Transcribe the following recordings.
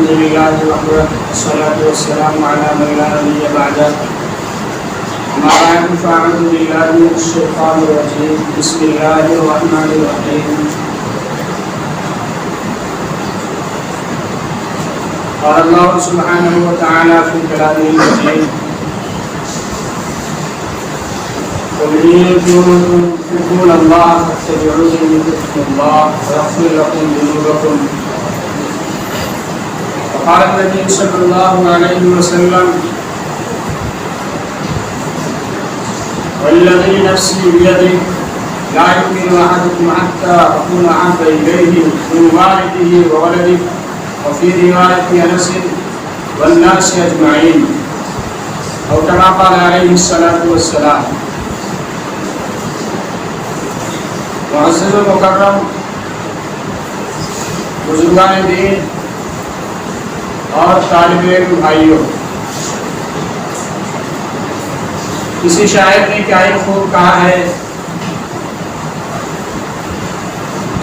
الحمد لله وحده والصلاة والسلام على من لا نبي بعده أما بعد فأعوذ بالله من الشيطان الرجيم بسم الله الرحمن الرحيم قال الله سبحانه وتعالى في كلامه المجيد قل إن كنتم تحبون الله فاتبعوني يحببكم الله ويغفر لكم ذنوبكم وقال النبي صلى الله عليه وسلم والذي نفسي بيده لا يؤمن أحدكم حتى أكون أحب إليه من والده وولده وفي رواية أنس والناس أجمعين أو كما قال عليه الصلاة والسلام. معزز و مکرم بزرگان دین اور طالب علم بھائیوں، کسی شاعر نے کیا ہی خوب کہا ہے،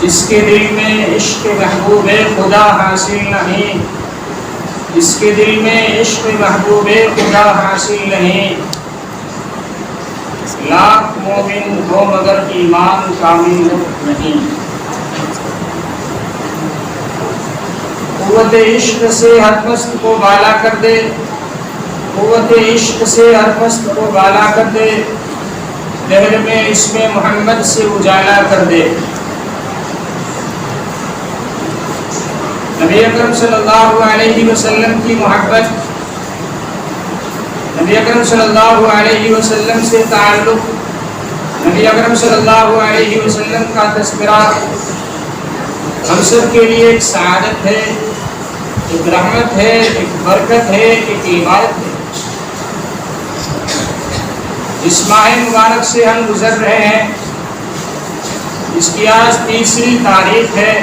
جس کے دل میں عشق محبوب خدا حاصل نہیں، جس کے دل میں عشق محبوب خدا حاصل نہیں، لاکھ مومن ہو مگر ایمان کامل نہیں. قوت عشق سے ہر پست کو بالا کر دے، قوت عشق سے ہر پست کو بالا کر دے، دہر میں اسم محمد سے اجالا کر دے. نبی اکرم صلی اللہ علیہ وسلم کی محبت، نبی اکرم صلی اللہ علیہ وسلم سے تعلق، نبی اکرم صلی اللہ علیہ وسلم کا تذکرہ ہم سب کے لیے ایک سعادت ہے، ایک رحمت ہے، ایک برکت ہے، ایک عبادت ہے. اس ماہ مبارک سے ہم گزر رہے ہیں، اس کی آج تیسری تاریخ ہے.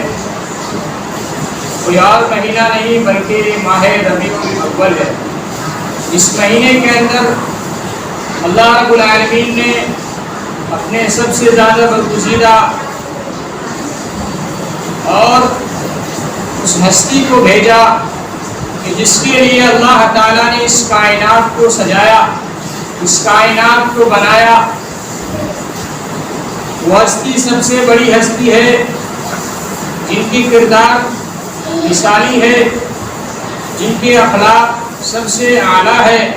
کوئی اور مہینہ نہیں بلکہ ماہ ربیع الاول ہے. اس مہینے کے اندر اللہ رب العالمین نے اپنے سب سے زیادہ برگزیدہ اور اس ہستی کو بھیجا کہ جس کے لیے اللہ تعالیٰ نے اس کائنات کو سجایا، اس کائنات کو بنایا. وہ ہستی سب سے بڑی ہستی ہے، جن کی کردار مثالی ہے، جن کے اخلاق سب سے اعلیٰ ہے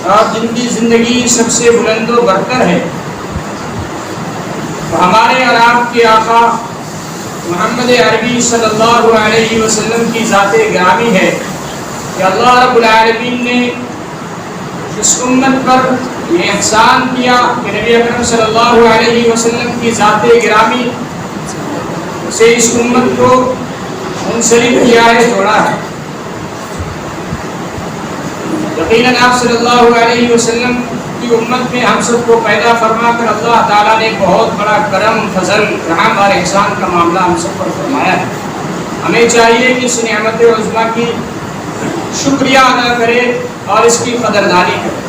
اور جن کی زندگی سب سے بلند و برتر ہے. تو ہمارے اور آپ کے آقا محمد عربی صلی اللہ علیہ وسلم کی ذات گرامی ہے کہ اللہ رب العالمین نے اس امت پر یہ احسان کیا کہ نبی اکرم صلی اللہ علیہ وسلم کی ذات گرامی سے اس امت کو منسلک کیا ہے، جوڑا ہے. یقیناً آپ صلی اللہ علیہ وسلم کی امت میں ہم سب کو پیدا فرما کر اللہ تعالیٰ نے بہت بڑا کرم، فضل، رحم اور احسان کا معاملہ ہم سب پر فرمایا ہے. ہمیں چاہیے کہ اس نعمت عظمیٰ کی شکریہ ادا کرے اور اس کی قدردانی کرے.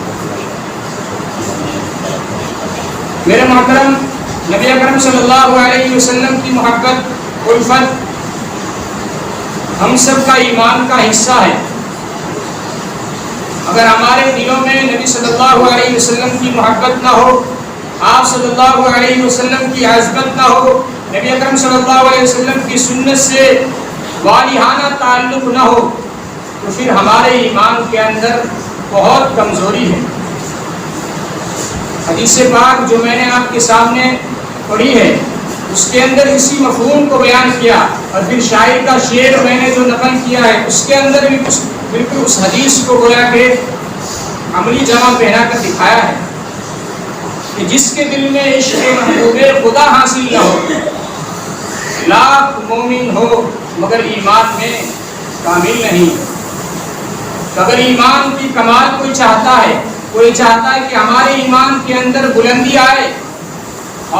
میرے محترم، نبی اکرم صلی اللہ علیہ وسلم کی محبت، الفت ہم سب کا ایمان کا حصہ ہے. اگر ہمارے دلوں میں نبی صلی اللہ علیہ وسلم کی محبت نہ ہو، آپ صلی اللہ علیہ وسلم کی عظمت نہ ہو، نبی اکرم صلی اللہ علیہ وسلم کی سنت سے والہانہ تعلق نہ ہو، تو پھر ہمارے ایمان کے اندر بہت کمزوری ہے. حدیث پاک جو میں نے آپ کے سامنے پڑھی ہے، اس کے اندر اسی مفہوم کو بیان کیا، اور پھر شاعر کا شعر میں نے جو نقل کیا ہے اس کے اندر بھی بالکل اس حدیث کو گویا کہ عملی جمع پہنا کر دکھایا ہے کہ جس کے دل میں عشق محبوب خدا حاصل نہ ہو، لاکھ مومن ہو مگر ایمان میں کامل نہیں. اگر ایمان کی کمال کوئی چاہتا ہے، کوئی چاہتا ہے کہ ہمارے ایمان کے اندر بلندی آئے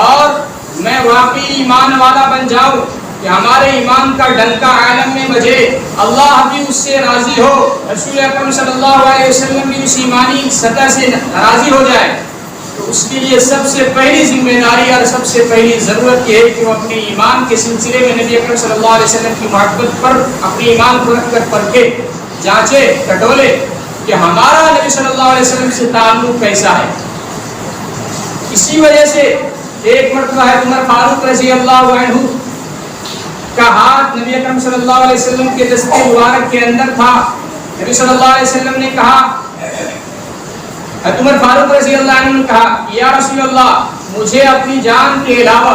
اور میں واقعی ایمان والا بن جاؤں، کہ ہمارے ایمان کا ڈنکا عالم میں بجے، اللہ بھی اس سے راضی ہو، رسول اکرم صلی اللہ علیہ وسلم بھی اس ایمانی سطح سے راضی ہو جائے، تو اس کے لیے سب سے پہلی ذمہ داری اور سب سے پہلی ضرورت یہ ہے کہ وہ اپنے ایمان کے سلسلے میں نبی اکرم صلی اللہ علیہ وسلم کی محبت پر اپنے ایمان کو رکھ کر پرکھے، جانچے، ٹٹولے کہ ہمارا نبی صلی اللہ علیہ وسلم سے تعلق کیسا ہے۔ اسی وجہ سے ایک مرتبہ ہے عمر فاروق رضی اللہ عنہ کا ہاتھ نبی اکرم صلی اللہ علیہ وسلم کے دستے مبارک کے اندر تھا۔ نبی صلی اللہ علیہ وسلم نے کہا، عمر فاروق رضی اللہ عنہ نے کہا، یا رسول اللہ، مجھے اپنی جان کے علاوہ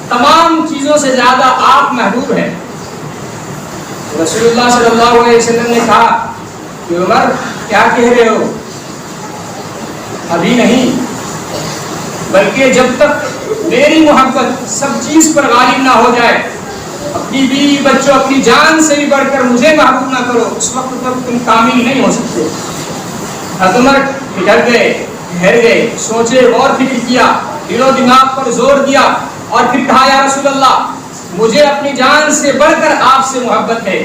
تمام چیزوں سے زیادہ آپ محبوب ہیں۔ رسول اللہ صلی اللہ علیہ وسلم نے کہا کہ عمر کیا کہہ رہے ہو؟ ابھی نہیں، بلکہ جب تک میری محبت سب چیز پر غالب نہ ہو جائے، اپنی بیوی بچوں اپنی جان سے بھی بڑھ کر مجھے محبوب نہ کرو، اس وقت تک تم کامل نہیں ہو سکتے۔ عمر ڈر گئے، ٹھہر گئے، سوچے، غور فکر کیا، دل و دماغ پر زور دیا اور پھر کہا، یا رسول اللہ، مجھے اپنی جان سے بڑھ کر آپ سے محبت ہے،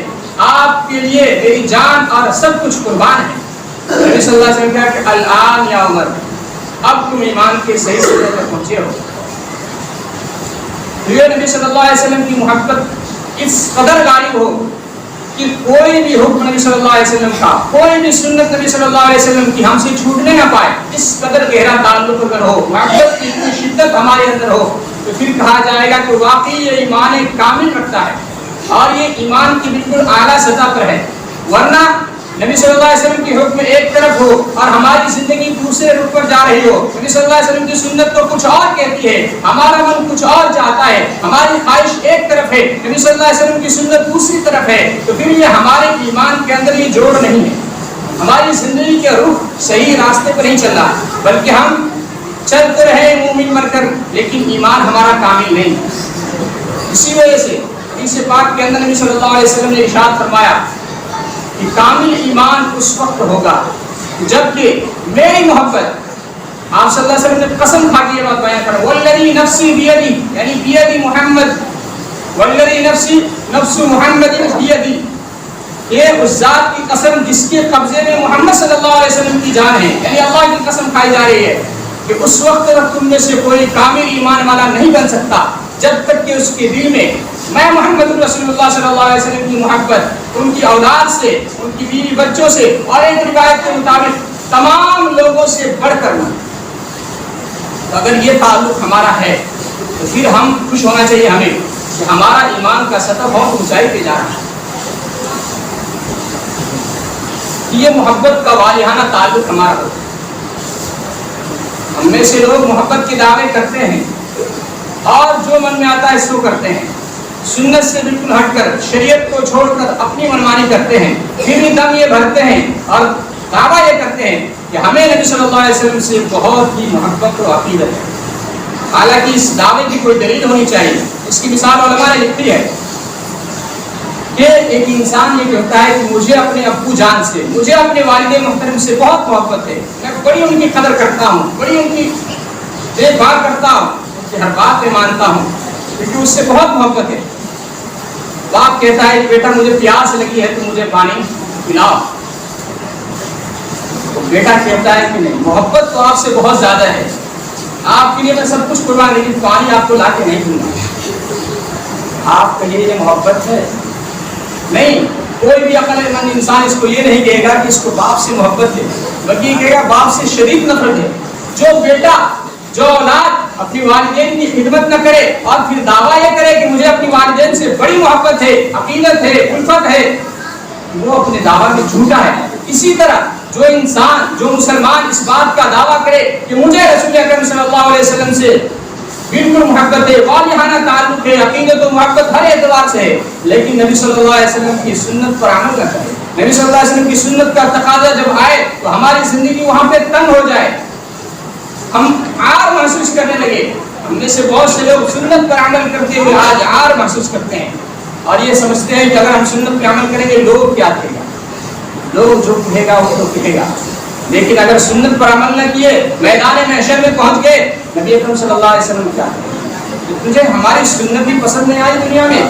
آپ کے لیے میری جان اور سب کچھ قربان ہے۔ نبی صلی اللہ علیہ وسلم کہا کہ الآن یا عمر، اب تم ایمان کے صحیح سطح پر پہنچے ہو۔ نبی صلی اللہ علیہ وسلم کی محبت اس قدر غالب ہو کہ کوئی بھی حکم نبی صلی اللہ علیہ وسلم کا، کوئی بھی سنت نبی صلی اللہ علیہ وسلم کی ہم سے چھوٹنے نہ پائے۔ اس قدر گہرا تعلق اگر ہو، محبت کی اتنی شدت ہمارے اندر ہو، تو پھر کہا جائے گا کہ واقعی یہ ایمان کامل رکھتا ہے اور یہ ایمان کی بالکل اعلیٰ سطح پر ہے۔ ورنہ نبی صلی اللہ علیہ وسلم کی حکم ایک طرف ہو اور ہماری زندگی دوسرے رخ پر جا رہی ہو، نبی صلی اللہ علیہ وسلم کی سنت تو کچھ اور کہتی ہے، ہمارا من کچھ اور چاہتا ہے، ہماری خواہش ایک طرف ہے، نبی صلی اللہ علیہ وسلم کی سنت دوسری طرف ہے، تو پھر یہ ہمارے ایمان کے اندر یہ جوڑ نہیں ہے، ہماری زندگی کے رخ صحیح راستے پر نہیں چل رہا، بلکہ ہم چلتے رہے مومن بن کر، لیکن ایمان ہمارا کامل نہیں۔ اسی وجہ سے حدیث پاک کے اندر نبی صلی اللہ علیہ وسلم نے ارشاد فرمایا کہ کامل ایمان اس وقت ہوگا جبکہ میری محبت، آپ صلی اللہ علیہ وسلم نے قسم کھا کے یہ بات بیان کرا، والذی نفسی بیدی، یعنی بیدی محمد، والذی نفسی نفس محمد بیدی، یہ اس ذات کی قسم جس کے قبضے میں محمد صلی اللہ علیہ وسلم کی جان ہے، یعنی اللہ کی قسم کھائی جا رہی ہے کہ اس وقت تک تم میں سے کوئی کامل ایمان والا نہیں بن سکتا جب تک کہ اس کے دل میں میں محمد رسول اللہ صلی اللہ علیہ وسلم کی محبت، ان کی اولاد سے، ان کی بیوی بچوں سے اور ایک روایت کے مطابق تمام لوگوں سے بڑھ کر نہ۔ اگر یہ تعلق ہمارا ہے تو پھر ہم خوش ہونا چاہیے ہمیں کہ ہمارا ایمان کا سطح بہت اونچائی پہ جا رہا ہے۔ یہ محبت کا والہانہ تعلق ہمارا ہوتا ہے۔ ہم میں سے لوگ محبت کے دعوے کرتے ہیں اور جو من میں آتا ہے اس کو کرتے ہیں، سنت سے بالکل ہٹ کر، شریعت کو چھوڑ کر اپنی منمانی کرتے ہیں، پھر دم یہ بھرتے ہیں اور دعویٰ یہ کرتے ہیں کہ ہمیں نبی صلی اللہ علیہ وسلم سے بہت ہی محبت و عقیدت ہے، حالانکہ اس دعوے کی کوئی دلیل ہونی چاہیے۔ اس کی مثال علماء نے لکھی ہے کہ ایک انسان یہ کہتا ہے کہ مجھے اپنے ابو جان سے، مجھے اپنے والد محترم سے بہت محبت ہے، میں بڑی ان کی قدر کرتا ہوں، بڑی ان کی دیکھ بھال کرتا ہوں، ان کی ہر بات میں مانتا ہوں کیونکہ اس سے بہت محبت ہے۔ باپ کہتا ہے کہ بیٹا مجھے پیاس لگی ہے تو مجھے پانی پلاؤ، تو بیٹا کہتا ہے کہ نہیں، محبت تو آپ سے بہت زیادہ ہے، آپ کے لیے میں سب کچھ قربان، لیکن پانی آپ کو لا کے نہیں دوں گا۔ آپ کہیے یہ محبت ہے؟ نہیں، کوئی بھی عقل مند انسان اس کو یہ نہیں کہے گا کہ اس کو باپ سے محبت ہے، بلکہ یہ کہے گا باپ سے شدید نفرت ہے۔ جو بیٹا، جو اولاد اپنی والدین کی خدمت نہ کرے اور پھر دعویٰ یہ کرے کہ مجھے اپنی والدین سے بڑی محبت ہے، عقیدت ہے، الفت ہے، وہ اپنے دعویٰ میں جھوٹا ہے۔ اسی طرح جو انسان، جو مسلمان اس بات کا دعویٰ کرے کہ مجھے رسول اکرم صلی اللہ علیہ وسلم سے بالکل محبت ہے، والہانہ تعلق ہے، عقیدت و محبت ہر اعتبار سے ہے، لیکن نبی صلی اللہ علیہ وسلم کی سنت پر عمل نہ کرے، نبی صلی اللہ علیہ وسلم کی سنت کا تقاضا جب آئے تو ہماری زندگی وہاں پہ تنگ ہو جائے، ہم عار محسوس کرنے لگے۔ ہم میں سے بہت سے لوگ سنت پر عمل کرتے ہوئے آج عار محسوس کرتے ہیں اور یہ سمجھتے ہیں کہ اگر ہم سنت پہ عمل کریں گے لوگ کیا کہے گا، لوگ جو کہے گا وہ تو کہے گا، لیکن اگر سنت پر عمل نہ کیے، میدان محشر میں پہنچ گئے، نبی اکرم صلی اللہ علیہ وسلم کیا کہے؟ تجھے ہماری سنت بھی پسند نہیں آئی دنیا میں،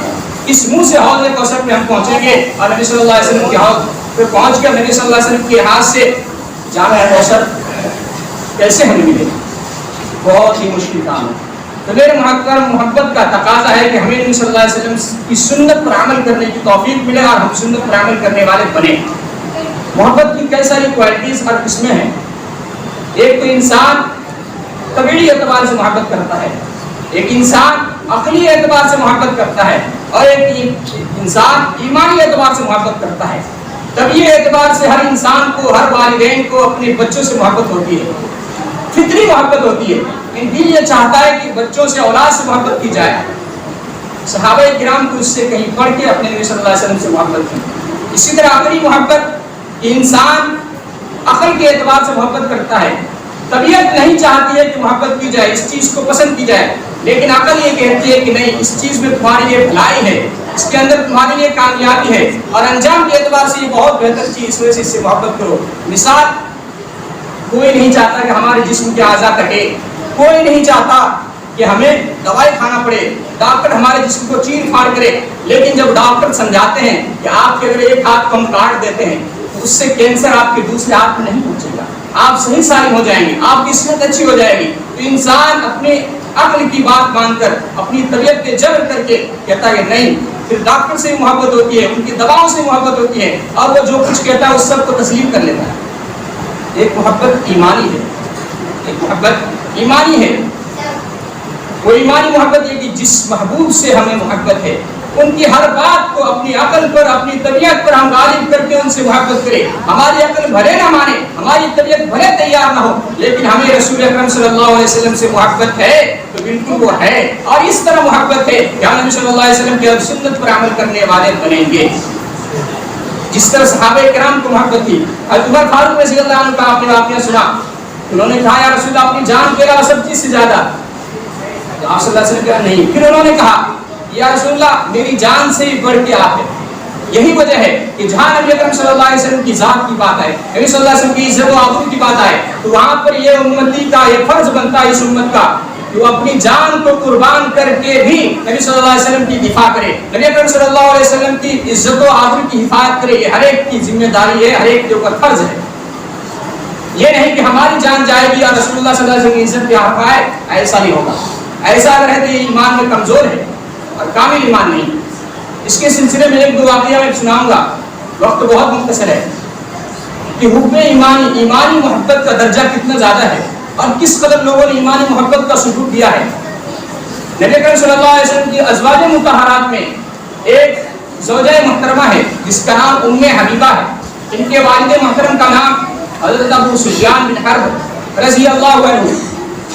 اس منہ سے حوض کوثر پہ ہم پہنچیں گے اور نبی صلی اللہ علیہ وسلم کے حوض پہ پہنچ کر نبی صلی اللہ علیہ وسلم کے ہاتھ سے جام کوثر کیسے ہمیں ملے؟ بہت ہی مشکل کام ہے. تو میرے محبت کا تقاضا ہے کہ ہمیں نبی صلی اللہ علیہ وسلم کی سنت پر عمل کرنے کی توفیق ملے اور ہم سنت پر عمل کرنے والے بنے. محبت کی کئی ساری کوالٹیز اور قسمیں ہیں. ایک تو انسان طبیعی اعتبار سے محبت کرتا ہے, ایک انسان عقلی اعتبار سے محبت کرتا ہے, اور ایک انسان ایمانی اعتبار سے محبت کرتا ہے. طبیعی اعتبار سے ہر انسان کو, ہر والدین کو اپنے بچوں سے محبت ہوتی ہے, فطری محبت ہوتی ہے. دل یہ چاہتا ہے کہ بچوں سے, اولاد سے محبت کی جائے. صحابہ کرام کو اس سے کہیں پڑھ کے اپنے نبی صلی اللہ علیہ وسلم سے محبت کی. اسی طرح عقلی محبت, انسان عقل کے اعتبار سے محبت کرتا ہے. طبیعت نہیں چاہتی ہے کہ محبت کی جائے, اس چیز کو پسند کی جائے, لیکن عقل یہ کہتی ہے کہ نہیں, اس چیز میں تمہارے لیے بھلائی ہے, اس کے اندر تمہارے لیے کامیابی ہے, اور انجام کے اعتبار سے یہ بہت بہتر چیز, اس وجہ سے اس سے محبت کرو. مثال, کوئی نہیں چاہتا کہ ہمارے جسم کے اعضاء کٹے, کوئی نہیں چاہتا کہ ہمیں دوائی کھانا پڑے, ڈاکٹر ہمارے جسم کو چیر پھاڑ کرے, لیکن جب ڈاکٹر سمجھاتے ہیں کہ آپ کے اگر ایک ہاتھ کو ہم کاٹ دیتے ہیں تو اس سے کینسر آپ کے دوسرے ہاتھ میں نہیں پہنچے گا, آپ صحیح سالم ہو جائیں گے, آپ کی صحت اچھی ہو جائے گی. تو انسان اپنے عقل کی بات مان کر, اپنی طبیعت کے جبر کر کے کہتا ہے نہیں. پھر ڈاکٹر سے محبت ہوتی ہے, ان کی دواؤں سے محبت ہوتی ہے, اور وہ جو کچھ کہتا ہے اس سب کو تسلیم کر لیتا ہے. ایک محبت ایمانی ہے, ایک محبت ایمانی ہے. وہ ایمانی محبت ہے کہ جس محبوب سے ہمیں محبت ہے, ان کی ہر بات کو اپنی عقل پر, اپنی طبیعت پر ہم غالب کر کے ان سے محبت کریں. ہماری عقل بھلے نہ مانے, ہماری طبیعت بھلے تیار نہ ہو, لیکن ہمیں رسول اکرم صلی اللہ علیہ وسلم سے محبت ہے تو بالکل وہ ہے, اور اس طرح محبت ہے کہ ہم نبی صلی اللہ علیہ وسلم کی سنت پر عمل کرنے والے بنیں گے. جس طرح صحابہ کرام کو محبت تھی. حضرت عمر فاروق رضی اللہ عنہ کا آپ نے واقعہ سنا, انہوں نے کہا یا رسول اللہ, اپنی جان کے علاوہ سب چیز سے زیادہ. آپ صلی اللہ علیہ وسلم کہا نہیں. پھر انہوں نے کہا یا رسول اللہ, میری جان سے بھی بڑھ کے آپ ہے. یہی وجہ ہے کہ جہاں نبی اکرم صلی اللہ علیہ وسلم کی ذات کی بات آئے, نبی صلی اللہ علیہ وسلم کی عزت و آبرو کی بات آئے, تو وہاں پر یہ امتی کا یہ فرض بنتا ہے, اس امت کا, کہ وہ اپنی جان کو قربان کر کے بھی نبی صلی اللہ علیہ وسلم کی دفاع کرے, نبی اکرم صلی اللہ علیہ وسلم کی عزت و آبرو کی حفاظت کرے. یہ ہر ایک کی ذمہ داری ہے, ہر ایک کے اوپر فرض ہے. یہ نہیں کہ ہماری جان جائے گی اور رسول اللہ صلی اللہ علیہ وسلم کی عزت پہ حق آئے, ایسا نہیں ہوگا. ایسا اگر ہے تو یہ ایمان میں کمزور ہے اور کامل ایمان نہیں. اس کے سلسلے میں ایک دو واقعہ میں سناؤں گا, وقت بہت مختصر ہے, کہ حب ایمانی, ایمانی محبت کا درجہ کتنا زیادہ ہے اور کس قدر لوگوں نے ایمانی محبت کا ثبوت دیا ہے. نبی کریم صلی اللہ علیہ وسلم کی ازواج مطہرات میں ایک زوجہ محترمہ ہے جس کا نام ام حبیبہ ہے. ان کے والد محترم کا نام حضرت ابو سفیان بن حرب رضی اللہ عنہ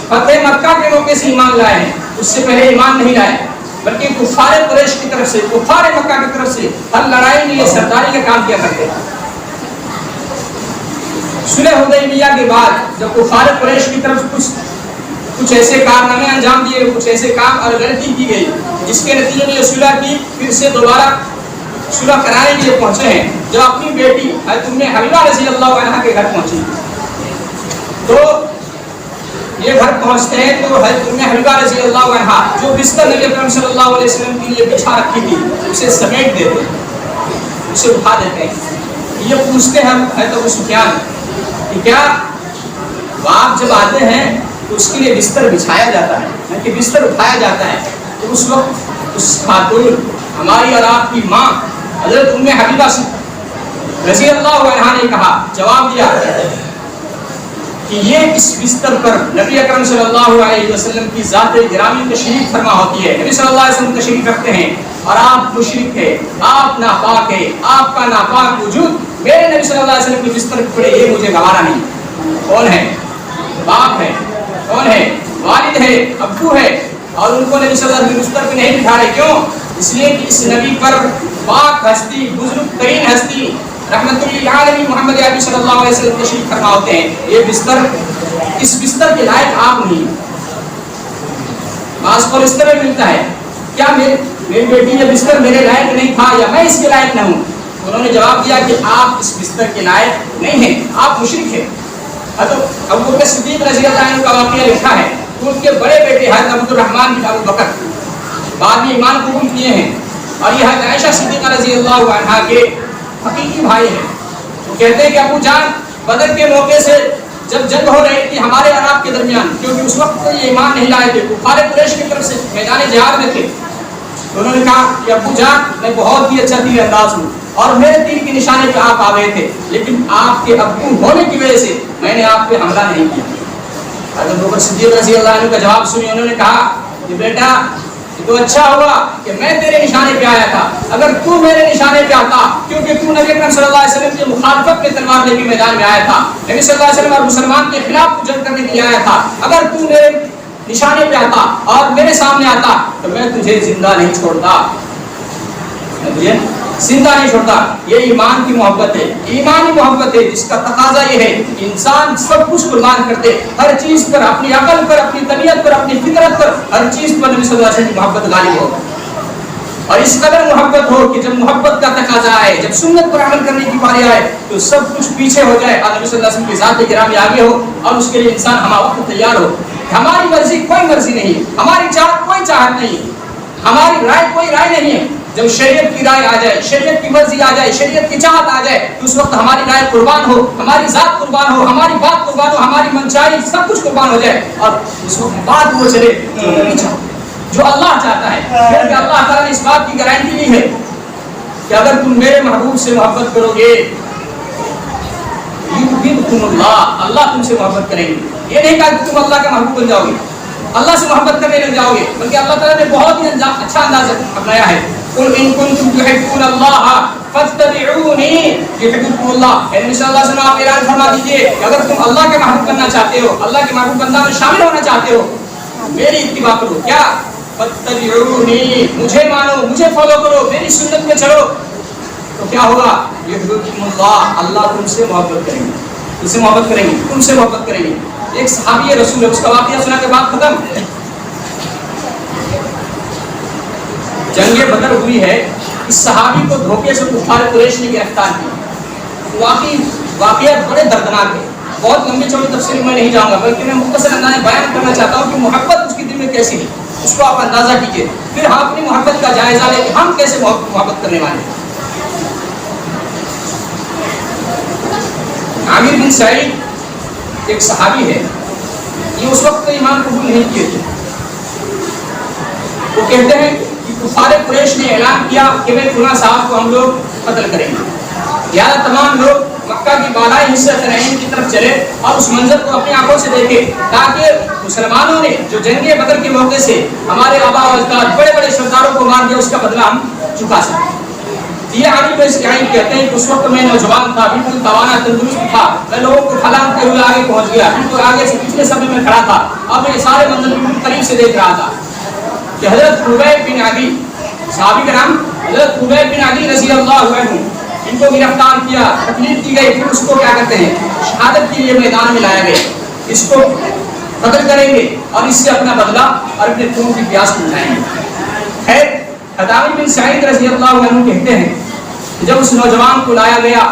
فتح مکہ کے موقع سے ایمان لائے ہیں. اس سے پہلے ایمان نہیں لائے, بلکہ کفار قریش کی طرف سے, کفار مکہ کی طرف سے ہر لڑائی میں یہ سرداری کا کام کیا کرتے ہیں. صلح حدیبیہ کے بعد جب کفار قریش کی طرف کچھ ایسے کارنامے انجام دیے, کچھ ایسے کام اور غلطی کی گئی جس کے نتیجے میں یہ صلح کی, پھر سے دوبارہ صلح کرانے کے لیے پہنچے ہیں. جب اپنی بیٹی حضرت ام حبیبہ رضی اللہ عنہا کے گھر پہنچی تو یہ گھر پہنچتے ہیں تو حضرت ام حبیبہ رضی اللہ عنہا جو بستر نبی اکرم صلی اللہ علیہ وسلم کے لیے بچھا رکھی تھی اسے سمیٹ دیتے ہیں, اسے اٹھا دیتے ہیں. یہ پوچھتے ہیں حضرت ابو سفیان کہ کیا آپ جب آتے ہیں تو اس کے لیے بستر بچھایا جاتا ہے کہ بستر اٹھایا جاتا ہے؟ تو اس وقت اس خاتون ہماری اور آپ کی ماں حضرت ام حبیبہ رضی اللہ عنہا نے کہا, جواب دیا کہ یہ اس بستر پر نبی اکرم صلی اللہ علیہ وسلم کی ذات گرامی تشریف فرما ہوتی ہے. نبی صلی اللہ علیہ وسلم تشریف رکھتے ہیں اور آپ مشرک ہے, آپ ناپاک ہے, آپ کا ناپاک وجود میرے نبی صلی اللہ علیہ وسلم کی بستر پڑے, یہ مجھے گوارا نہیں. کون ہے؟ باپ ہے. کون ہے؟ والد ہے, ابو ہے, اور ان کو نبی صلی اللہ علیہ وسلم کی بستر پہ نہیں بٹھا رہے. کیوں؟ اس لیے کہ اس نبی پر پاک ہستی, بزرگ ترین ہستی رحمت للعالمین محمد عربی صلی اللہ علیہ وسلم تشریف فرما ہوتے ہیں. یہ بستر, اس بستر کے لائق آپ نہیں. بعض کو اس طرح ملتا ہے, کیا میری بیٹی یہ بستر میرے لائق نہیں تھا یا میں اس کے لائق نہ ہوں؟ انہوں نے جواب دیا کہ آپ اس بستر کے لائق نہیں ہیں, آپ مشرک ہیں. ابو بکر صدیق رضی اللہ عنہ کا واقعہ لکھا ہے کہ ان کے بڑے بیٹے حضرت عبد الرحمن بن ابو بکر بعد میں ایمان قبول کیے ہیں, اور یہ حضرت عائشہ صدیقہ رضی اللہ عنہا کے حقیقی بھائی ہیں. وہ کہتے ہیں کہ ابو جان بدر کے موقع سے جب جنگ ہو رہی تھی ہمارے اور آپ کے درمیان، کیونکہ اس وقت یہ ایمان نہیں لائے تھے، کفار قریش کی طرف سے میدان جہاد میں تھے، تو انہوں نے کہا کہ ابو جان میں بہت ہی اچھا تیر انداز ہوں اور میرے تیر کے نشانے پہ آپ آ گئے تھے، لیکن آپ کے ابو ہونے کی وجہ سے میں نے آپ پہ حملہ نہیں کیا۔ حضرت ابوبکر صدیق رضی اللہ عنہ کا جواب سنی، انہوں نے کہا کہ بیٹا یہ تو اچھا ہوا کہ میں تیرے نشانے پہ آیا تھا، اگر تو میرے نشانے پہ آتا، کیونکہ تو نبی اکرم صلی اللہ علیہ وسلم کی مخالفت میں تلوار لے کے میدان میں آیا تھا، نبی صلی اللہ علیہ وسلم اور مسلمان کے خلاف جنگ کرنے کے لیے آیا تھا، اگر تو میرے نشانے پہ آتا اور میرے سامنے آتا تو میں تجھے زندہ نہیں چھوڑتا، میں تجھے زندہ نہیں چھوڑتا۔ یہ ایمان کی محبت ہے، ایمانی محبت ہے جس کا تقاضا یہ ہے کہ انسان سب کچھ قربان کرتے، ہر چیز پر، اپنی عقل پر، اپنی طبیعت پر، اپنی فطرت پر، ہر چیز پر نبی صلی اللہ علیہ وسلم کی محبت غالب ہو، اور اس قدر محبت ہو کہ جب محبت کا تقاضا آئے، جب سنت پر عمل کرنے کی باری آئے تو سب کچھ پیچھے ہو جائے اور نبی صلی اللہ علیہ وسلم کی ذات گرامی آگے ہو، اور اس کے لیے انسان ہمہ وقت تیار ہو۔ ہماری مرضی کوئی مرضی نہیں، ہماری چاہت کوئی چاہت نہیں، ہماری رائے کوئی رائے نہیں ہے۔ جب شریعت کی رائے آ جائے، شریعت کی مرضی آ جائے، شریعت کی چاہت آ جائے تو اس وقت ہماری رائے قربان ہو، ہماری ذات قربان ہو، ہماری بات قربان ہو، ہماری منشائی سب کچھ قربان ہو جائے، اور اس وقت بات وہ چلے جو اللہ چاہتا ہے، کیونکہ اللہ تعالیٰ نے اس بات کی گارنٹی لی ہے کہ اگر تم میرے محبوب سے محبت کرو گے یحببکم اللہ، اللہ تم سے محبت کریں گے۔ یہ نہیں کہا کہ تم اللہ کا محبوب بن جاؤ گے، اللہ سے محبت کرنے لگ جاؤ گے، بلکہ اللہ تعالیٰ نے بہت ہی اچھا انداز اپنایا ہے۔ قل ان کنتم تحبون اللہ فاتبعونی یحببکم اللہ، نبی صلی اللہ علیہ وسلم آپ اعلان فرما دیجئے کہ اگر تم اللہ کا محبوب بننا چاہتے ہو، اللہ کے محبوب بندہ میں شامل ہونا چاہتے ہو، میری اتباع کرو، کیا فاتبعونی، مجھے مانو، مجھے فالو کرو، میری سنت میں چلو، تو کیا ہوگا؟ یحببکم اللہ، اللہ تم سے محبت کریں گے، تم سے محبت کریں گے، تم سے محبت کریں گے۔ ایک صحابی رسول ہے، اس کا واقعہ سنا کے بعد ختم۔ جنگ بدر ہوئی ہے، اس صحابی کو دھوکے سے کفار قریش نے گرفتار کیا۔ واقعہ بڑے دردناک ہے، بہت لمبی چوڑی تفصیل میں نہیں جاؤں گا، بلکہ میں مختصر انداز میں بیان کرنا چاہتا ہوں کہ محبت اس کی دل میں کیسی ہے، اس کو آپ اندازہ کیجئے، پھر ہم اپنی محبت کا جائزہ لیں کہ ہم کیسے محبت کرنے والے ہیں۔ عامر بن سعید ایک صحابی ہے، یہ اس وقت ایمان قبول نہیں کیے تھے، وہ کہتے ہیں کہ کفار قریش نے اعلان کیا کہ میں فلاں صاحب کو ہم لوگ قتل کریں گے، لہٰذا تمام لوگ مکہ کی بالائی حصہ تنعیم کی طرف چلے اور اس منظر کو اپنی آنکھوں سے دیکھے، تاکہ مسلمانوں نے جو جنگ بدر کے موقع سے ہمارے آبا و اجداد بڑے بڑے سرداروں کو مار دیا، اس کا بدلہ ہم چکا سکیں۔ یہ عامر بن سعید کہتے ہیں کہ اس وقت میں نوجوان تھا، بالکل توانا تندرست تھا، میں لوگوں کو پھلانتے ہوئے آگے پہنچ گیا، بالکل آگے سے پچھلے صف میں کھڑا تھا، اور میں یہ سارے منظر بالکل قریب سے دیکھ رہا تھا کہ حضرت خبیب بن عدی، صحابی کا نام حضرت خبیب بن عدی رضی اللہ عنہ، ان کو گرفتار کیا، تکلیف کی گئی، پھر اس کو کیا کہتے ہیں شہادت کے لیے میدان میں لایا گیا، اس کو قتل کریں گے اور اس سے اپنا بدلہ اور اپنے خون کی پیاس بجھائیں گے۔ خیر، عامر بن سعید رضی اللہ عنہ کہتے ہیں کہ جب اس نوجوان کو لایا گیا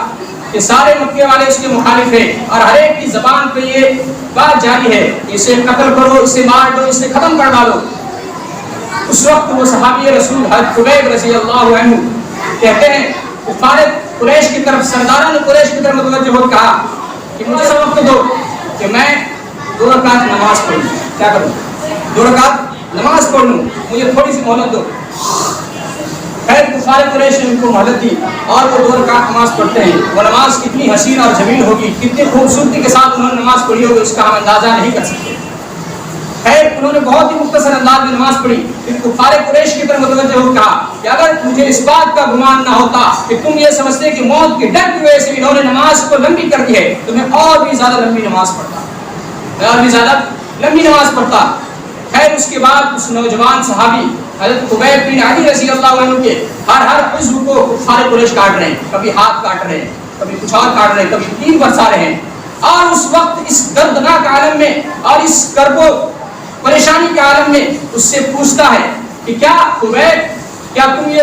کہ سارے مکے والے اس کے مخالف ہیں اور ہر ایک کی زبان پہ یہ بات جاری ہے کہ اسے قتل کرو، اسے مار دو، اسے ختم کر ڈالو، اس وقت وہ صحابی رسول حضرت خبیب رضی اللہ عنہ کہتے ہیں کفار قریش کی طرف، سرداران قریش کی طرف متوجہ ہو کہا کہ مجھے سب وقت دو کہ میں 2 رکعت نماز پڑھ لوں، کیا کروں، 2 رکعت نماز پڑھ لوں، مجھے تھوڑی سی مہلت دو۔ خیر، کفار قریش نے ان کو مہلت دی اور وہ 2 رکعت نماز پڑھتے ہیں۔ وہ نماز کتنی حسین اور جمیل ہوگی، کتنی خوبصورتی کے ساتھ انہوں نے نماز پڑھی ہوگی، اس کا ہم اندازہ نہیں کر سکتے۔ خیر، انہوں نے بہت ہی مختصر انداز میں نماز پڑھی، پھر کفار قریش کی طرف متوجہ ہو کہا کہ اگر مجھے اس بات کا گمان نہ ہوتا کہ تم یہ سمجھتے کہ موت کے ڈر کی وجہ سے انہوں نے نماز کو لمبی کر دی ہے تو میں اور بھی زیادہ لمبی نماز پڑھتا، میں اور بھی زیادہ لمبی نماز پڑھتا۔ خیر، اس کے بعد اس نوجوان صحابی حضرت خبیب بن عدی رضی اللہ عنہ کے ہر عضو کو کفار قریش کاٹ رہے ہیں، کبھی ہاتھ کاٹ رہے ہیں، کبھی کچھ اور کاٹ رہے ہیں، کبھی تیر برسا رہے ہیں، اور اس وقت اس دردناک عالم میں اور اس کرب و پریشانی کے عالم میں اس سے پوچھتا ہے کہ کیا خبیب، کیا تم یہ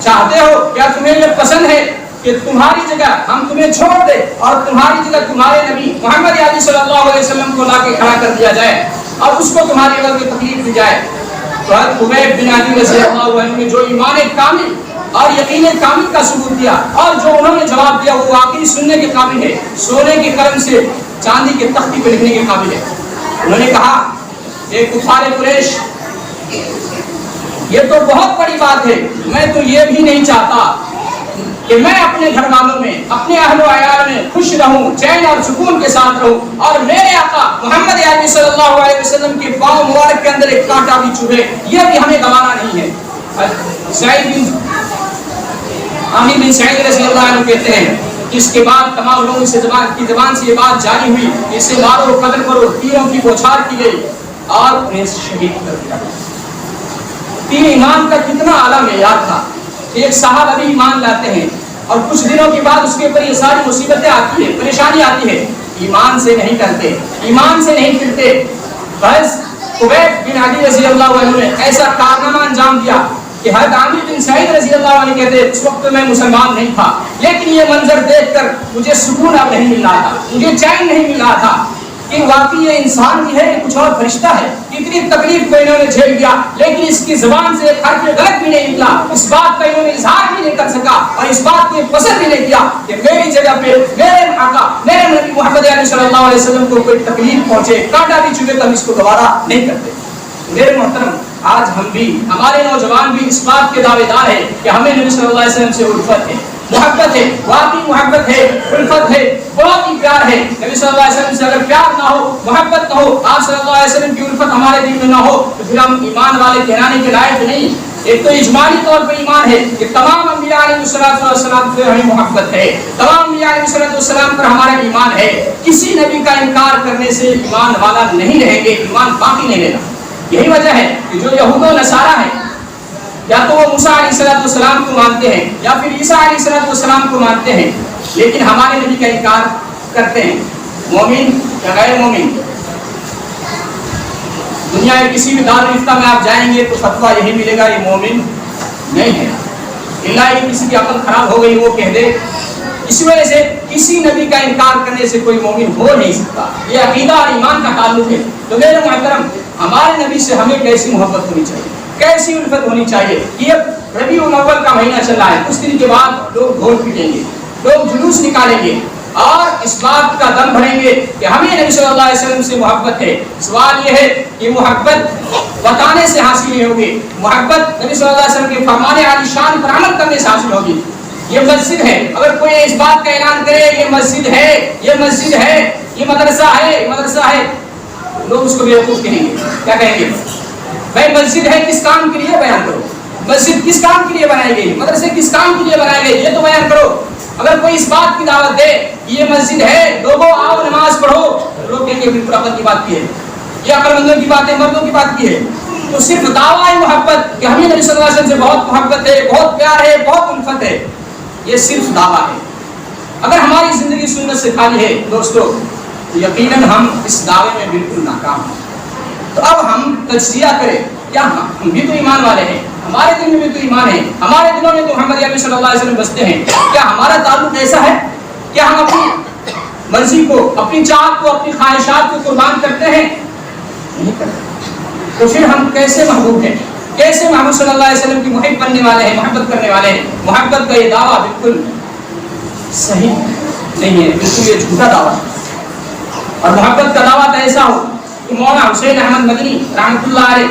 چاہتے ہو، کیا تمہیں یہ پسند ہے کہ تمہاری جگہ ہم تمہیں چھوڑ دیں اور تمہاری جگہ تمہارے نبی محمد علی صلی اللہ علیہ وسلم کو لا کے کھڑا کر دیا جائے اور اس کو تمہاری عمل میں تکلیف دی جائے؟ تو حضرت خبیب بن عدی رضی اللہ عنہ نے جو ایمان کامل اور یقین کامل کا ثبوت دیا اور جو انہوں نے جواب دیا وہ واقعی سننے کے قابل ہے، سونے کے قلم سے چاندی کے تختی پہ لکھنے کے قابل ہے۔ انہوں نے کہا کہ کفار قریش یہ تو بہت بڑی بات ہے، میں تو یہ بھی نہیں چاہتا کہ میں اپنے گھر والوں میں اپنے اہل و عیال میں خوش رہوں، چین اور سکون کے ساتھ رہوں، اور میرے آقا محمد عربی صلی اللہ علیہ وسلم کے پاؤں مبارک کے اندر ایک کانٹا بھی چبھے، یہ بھی ہمیں گوارا نہیں ہے۔ عامر بن سعید رضی اللہ عنہ کہتے ہیں کہ اس کے بعد تمام لوگوں کی زبان سے یہ بات جاری ہوئی کہ اسے مارو، قتل کرو، تیروں کی بوچھار کی گئی اور انہیں شہید کر دیا۔ تین ایمان کا کتنا اعلیٰ معیار تھا۔ ایک صاحب ابھی ایمان لاتے ہیں اور کچھ دنوں کے بعد اس کے اوپر یہ ساری مصیبتیں آتی ہیں، پریشانی آتی ہے، ایمان سے نہیں کرتے، ایمان سے نہیں پھرتے۔ بس خبیب بن عدی رضی اللہ عنہ نے ایسا کارنامہ انجام دیا کہ حضرت عامر بن سعید رضی اللہ عنہ کہتے اس وقت میں مسلمان نہیں تھا، لیکن یہ منظر دیکھ کر مجھے سکون اب نہیں مل رہا تھا، مجھے چین نہیں مل رہا تھا کہ واقعی یہ انسان بھی ہے، یہ کچھ اور فرشتہ ہے۔ اتنی تکلیف کو انہوں نے جھیل دیا، لیکن اس کی زبان سے ایک حرف غلط بھی نہیں نکلا، اس بات کا انہوں نے اظہار بھی نہیں کر سکا اور اس بات کو پسند بھی نہیں کیا کہ میری جگہ پہ میرے آقا میرے نبی محمد علیہ صلی اللہ علیہ وسلم کو کوئی تکلیف پہنچے، کانٹا بھی چبھے تو ہم اس کو دوبارہ نہیں کرتے۔ میرے محترم، آج ہم بھی، ہمارے نوجوان بھی اس بات کے دعوے دار ہیں کہ ہمیں نبی صلی اللہ علیہ وسلم سے الفت ہے، محبت ہے، واقعی محبت ہے، الفت ہے، بہت ہی پیار ہے۔ نبی صلی اللہ علیہ وسلم سے اگر پیار نہ ہو، محبت نہ ہو، آپ صلی اللہ علیہ وسلم کی الفت ہمارے دل میں نہ ہو تو پھر ہم ایمان والے کہلانے کے لائق نہیں۔ ایک تو اجمالی طور پر ایمان ہے کہ تمام انبیاء علیہ السلام سے ہمیں محبت ہے، تمام انبیاء علیہ السلام پر ہمارا ایمان ہے، کسی نبی کا انکار کرنے سے ایمان والا نہیں رہیں گے، ایمان باقی نہیں رہنا۔ یہی وجہ ہے کہ جو یہود و نصارہ ہیں، یا تو وہ موسیٰ علیہ السلام کو مانتے ہیں یا پھر عیسیٰ علیہ السلام کو مانتے ہیں، لیکن ہمارے نبی کا انکار کرتے ہیں۔ مومن یا غیر مومن، دنیا کے کسی بھی دارالفتہ میں آپ جائیں گے تو فتویٰ یہی ملے گا یہ مومن نہیں ہے، اللہ یہ کسی کی عقل خراب ہو گئی وہ کہہ دے۔ اس وجہ سے کسی نبی کا انکار کرنے سے کوئی مومن ہو نہیں سکتا، یہ عقیدہ اور ایمان کا تعلق ہے۔ تو میرے محترم، ہمارے نبی سے ہمیں کیسی محبت ہونی چاہیے، کیسی الفت ہونی چاہیے۔ یہ ربیع الاول کا مہینہ چل رہا ہے، کچھ دن کے بعد لوگ ڈھول پیٹیں گے، لوگ جلوس نکالیں گے اور اس بات کا دم بھریں گے کہ ہمیں نبی صلی اللہ علیہ وسلم سے محبت ہے۔ سوال یہ ہے کہ محبت بتانے سے حاصل نہیں ہوگی، محبت نبی صلی اللہ علیہ وسلم کے فرمان عالی شان پر عمل کرنے سے حاصل ہوگی۔ یہ مسجد ہے، اگر کوئی اس بات کا اعلان کرے یہ مسجد ہے، یہ مسجد ہے، یہ مدرسہ ہے، یہ مدرسہ ہے، لوگ اس کو بیوقوف کہیں گے۔ کیا کہیں گے؟ بھائی مسجد ہے کس کام کے لیے بیان کرو، مسجد کس کام کے لیے بنائی گئی، مدرسے کس کام کے لیے بنائے گئے یہ تو بیان کرو۔ اگر کوئی اس بات کی دعوت دے یہ مسجد ہے، لوگوں آؤ نماز پڑھو، لوگ کہیں گے بالکل عقل کی بات کی ہے، یہ عقل مندوں کی بات ہے، مردوں کی بات کی ہے۔ تو صرف دعویٰ محبت کہ ہمیں نبی صلی اللہ علیہ وسلم سے بہت محبت ہے، بہت پیار ہے، بہت الفت ہے، یہ صرف دعویٰ ہے۔ اگر ہماری زندگی سنت سے خالی ہے دوستو، یقیناً ہم اس دعوے میں بالکل ناکام ہیں۔ تو اب ہم تجزیہ کریں، کیا ہم بھی تو ایمان والے ہیں، ہمارے دل میں بھی تو ایمان ہے، ہمارے دلوں میں تو محمد عربی صلی اللہ علیہ وسلم بستے ہیں، کیا ہمارا تعلق ایسا ہے؟ کیا ہم اپنی مرضی کو، اپنی چاہت کو، اپنی خواہشات کو قربان کرتے ہیں؟ نہیں کرتے۔ تو پھر ہم کیسے محبوب ہیں، کیسے محمد صلی اللہ علیہ وسلم کی محب بننے والے ہیں، محبت کرنے والے ہیں؟ محبت کا یہ دعویٰ بالکل صحیح نہیں ہے، بالکل یہ جھوٹا دعویٰ ہے۔ اور محبت کا دعویٰ ایسا ہو کہ مولانا حسین احمد مدنی رحمۃ اللہ علیہ،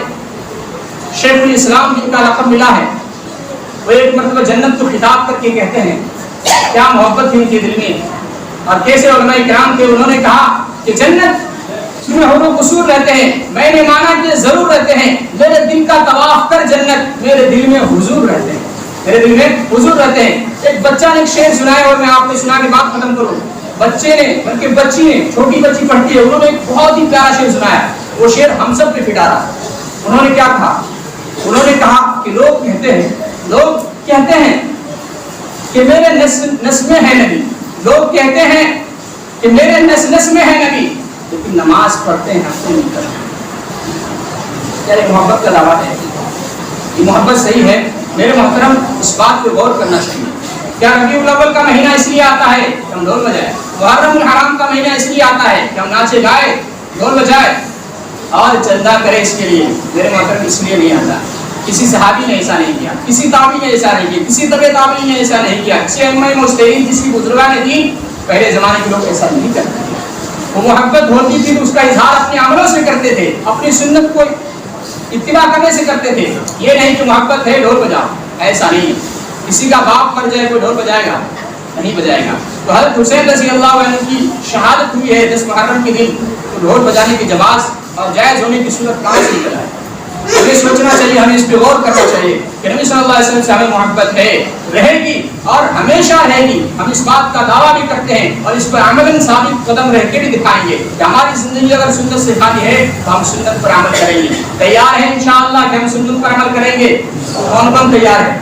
شیخ الاسلام جن کا لقب ملا ہے، وہ ایک مرتبہ جنت کو خطاب کر کے کہتے ہیں کیا محبت تھی ان کے دل میں اور کیسے علماء کرام تھے۔ انہوں نے کہا کہ جنت میں حور و قصور رہتے ہیں، میں نے مانا کہ ضرور رہتے ہیں، میرے دل کا طواف کر جنت، میرے دل میں حضور رہتے ہیں، میرے دل میں حضور رہتے ہیں۔ ایک بچہ نے ایک شعر سنایا اور میں آپ کو سنا کے بات ختم کروں۔ بچے نے، بلکہ بچی نے، چھوٹی بچی پڑھتی ہے، انہوں نے ایک بہت ہی پیارا شعر سنایا، وہ شعر ہم سب پہ فٹا رہا۔ انہوں نے کیا کہا؟ انہوں نے کہا کہ لوگ کہتے ہیں کہ میرے نس میں ہے نبی، لوگ کہتے ہیں کہ میرے نس میں ہے نبی، لیکن نماز پڑھتے ہیں ہفتے نہیں کرتے۔ کیا یہ محبت کا دعویٰ ہے؟ یہ محبت صحیح ہے؟ میرے محترم، اس بات پہ غور کرنا چاہیے۔ کیا ربیع الاول کا مہینہ اس لیے آتا ہے کہ ہم ڈھول بجائے؟ محرم الحرام کا مہینہ اس لیے آتا ہے کہ ہم ناچے گائے، ڈھول بجائے اور چندہ کرے اس کے لیے؟ میرے محترم، اس لیے نہیں آتا۔ کسی صحابی نے ایسا نہیں کیا، کسی تابعی نے ایسا نہیں کیا، کسی تابعی نے ایسا نہیں کیا، کسی ائمہ مجتہدین، کسی بزرگان دین پہلے زمانے کے لوگ ایسا نہیں کرتے۔ وہ محبت ہوتی تھی تو اس کا اظہار اپنے عملوں سے کرتے تھے، اپنی سنت کو اتباع کرنے سے کرتے تھے. یہ نہیں کہ محبت ہے ڈھول بجاؤ، ایسا نہیں. کسی کا باپ مر جائے کوئی ڈھول بجائے گا؟ نہیں بجائے گا. تو حضرت حسین رضی اللہ عنہ کی شہادت ہوئی ہے 10 محرم کے دن، تو ڈھول بجانے کی جواز اور جائز ہونے کی صورت کہاں سے نکلا ہے؟ ہمیں سوچنا چاہیے، ہمیں اس پہ غور کرنا چاہیے کہ نبی صلی اللہ علیہ وسلم سے ہمیں محبت ہے، رہے گی اور ہمیشہ رہے گی. ہم اس بات کا دعویٰ بھی کرتے ہیں اور اس پر عملاً ثابت قدم رہ کے بھی دکھائیں گے کہ ہماری زندگی اگر سنت سے خالی ہے تو ہم سنت پر عمل کریں گے. تیار ہیں انشاءاللہ کہ ہم سنت پر عمل کریں گے؟ کون کون تیار ہے؟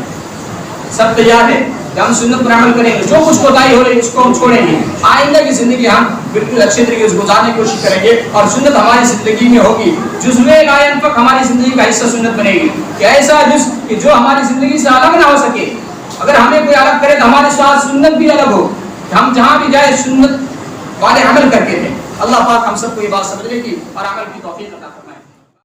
سب تیار ہے کہ ہم سنت پر عمل کریں گے. جو کچھ کوتاہی ہو رہی ہے اس کو ہم چھوڑیں گے. آئندہ کی زندگی ہم بالکل اچھے طریقے سے گزارنے کی کوشش کریں گے اور سنت ہماری زندگی میں ہوگی. جزو لا ينفك ہماری زندگی کا حصہ سنت بنے گی کہ ایسا جز کہ جو ہماری زندگی سے الگ نہ ہو سکے. اگر ہمیں کوئی الگ کرے تو ہمارے ساتھ سنت بھی الگ ہو کہ ہم جہاں بھی جائے سنت والے عمل کر کے دیں. اللہ پاک ہم سب کو یہ بات سمجھنے کی اور عمل کی توفیق عطا فرمائے.